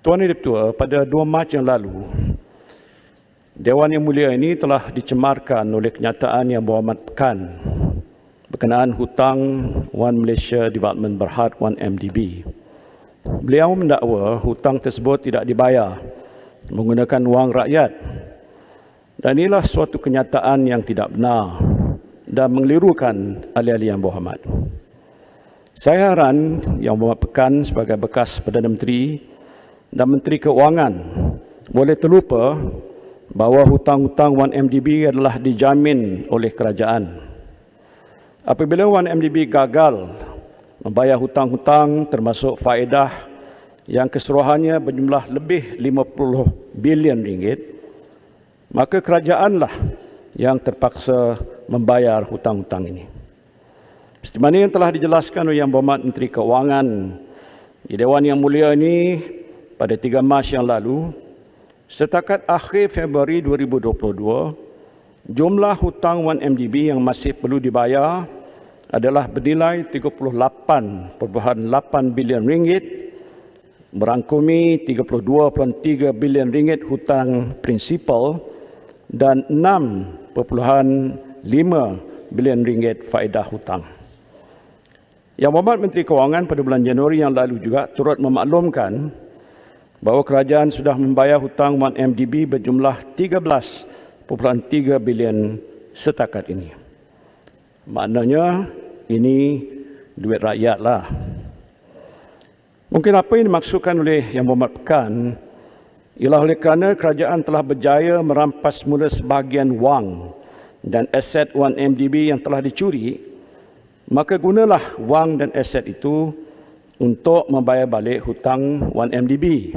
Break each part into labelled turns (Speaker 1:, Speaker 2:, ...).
Speaker 1: Tuan Yang Dipertua, pada 2 Mac yang lalu, Dewan Yang Mulia ini telah dicemarkan oleh kenyataan Yang Berhormat Pekan berkenaan hutang One Malaysia Development Berhad 1MDB. Beliau mendakwa hutang tersebut tidak dibayar menggunakan wang rakyat. Dan inilah suatu kenyataan yang tidak benar dan mengelirukan ahli-ahli Yang Berhormat. Saya heran Yang Berhormat Pekan sebagai bekas Perdana Menteri dan Menteri Keuangan boleh terlupa bahawa hutang-hutang 1MDB adalah dijamin oleh kerajaan. Apabila 1MDB gagal membayar hutang-hutang termasuk faedah yang keseluruhannya berjumlah lebih 50 bilion ringgit, maka kerajaanlah yang terpaksa membayar hutang-hutang ini. Seperti mana yang telah dijelaskan oleh Yang Berhormat Menteri Keuangan di Dewan Yang Mulia ini pada 3 Mac yang lalu, setakat akhir Februari 2022, jumlah hutang 1MDB yang masih perlu dibayar adalah bernilai 38.8 bilion ringgit, merangkumi 32.3 bilion ringgit hutang prinsipal dan 6.5 bilion ringgit faedah hutang. Yang Berhormat Menteri Keuangan pada bulan Januari yang lalu juga turut memaklumkan bahawa kerajaan sudah membayar hutang 1MDB berjumlah 13.3 bilion setakat ini. Maknanya ini duit rakyatlah. Mungkin apa yang dimaksudkan oleh Yang Berhormat Pekan ialah oleh kerana kerajaan telah berjaya merampas semula sebahagian wang dan aset 1MDB yang telah dicuri, maka gunalah wang dan aset itu untuk membayar balik hutang 1MDB.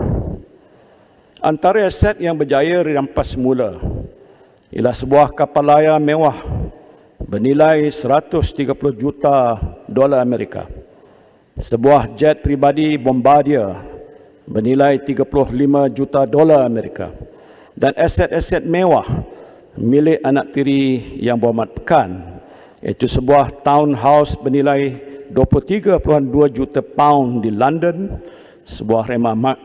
Speaker 1: Antara aset yang berjaya dirampas semula ialah sebuah kapal layar mewah bernilai 130 juta dolar Amerika, sebuah jet pribadi Bombardier bernilai 35 juta dolar Amerika, dan aset-aset mewah milik anak tiri Yang Berhormat Pekan, iaitu sebuah townhouse bernilai 23.2 juta pound di London, sebuah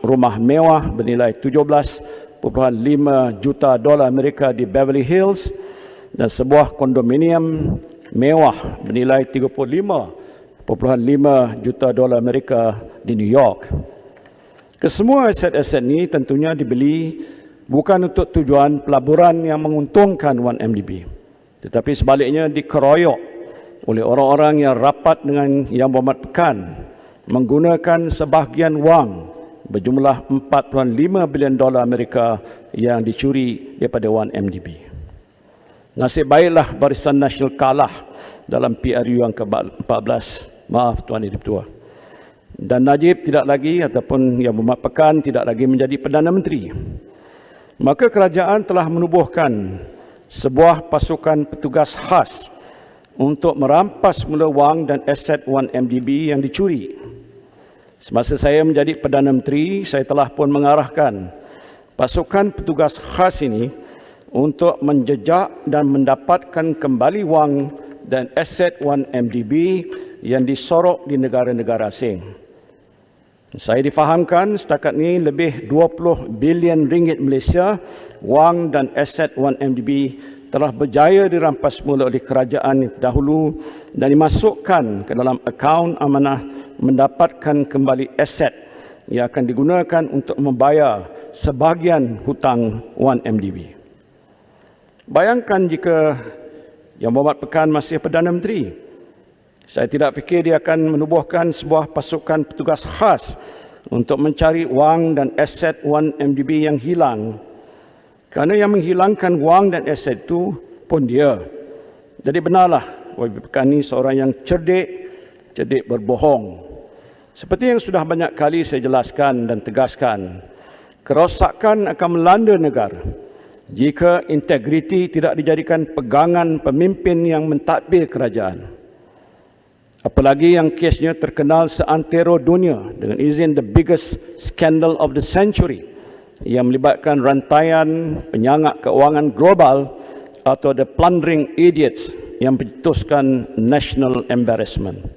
Speaker 1: rumah mewah bernilai 17.5 juta dolar Amerika di Beverly Hills, dan sebuah kondominium mewah bernilai 35.5 juta dolar Amerika di New York. Kesemua aset-aset ini tentunya dibeli bukan untuk tujuan pelaburan yang menguntungkan 1MDB, tetapi sebaliknya dikeroyok oleh orang-orang yang rapat dengan Yang Berhormat Pekan menggunakan sebahagian wang berjumlah 4.5 bilion dolar Amerika yang dicuri daripada 1MDB. Nasib baiklah Barisan Nasional kalah dalam PRU yang ke-14. Maaf Tuan Yang Dipertua. Dan Najib tidak lagi ataupun Yang Berhormat Pekan tidak lagi menjadi Perdana Menteri. Maka kerajaan telah menubuhkan sebuah pasukan petugas khas untuk merampas semula wang dan aset 1MDB yang dicuri. Semasa saya menjadi Perdana Menteri, saya telah pun mengarahkan pasukan petugas khas ini untuk menjejak dan mendapatkan kembali wang dan aset 1MDB yang disorok di negara-negara asing. Saya difahamkan setakat ini lebih 20 bilion ringgit Malaysia wang dan aset 1MDB telah berjaya dirampas semula oleh kerajaan yang terdahulu dan dimasukkan ke dalam akaun amanah mendapatkan kembali aset yang akan digunakan untuk membayar sebahagian hutang 1MDB. Bayangkan jika Yang Berhormat Pekan masih Perdana Menteri, saya tidak fikir dia akan menubuhkan sebuah pasukan petugas khas untuk mencari wang dan aset 1MDB yang hilang. Kerana yang menghilangkan wang dan aset itu pun dia. Jadi benarlah YB Pekan ini seorang yang cerdik berbohong. Seperti yang sudah banyak kali saya jelaskan dan tegaskan, kerosakan akan melanda negara jika integriti tidak dijadikan pegangan pemimpin yang mentadbir kerajaan. Apalagi yang kesnya terkenal seantero dunia dengan izin the biggest scandal of the century yang melibatkan rantaian penyangak keuangan global atau the plundering idiots yang mencetuskan national embarrassment.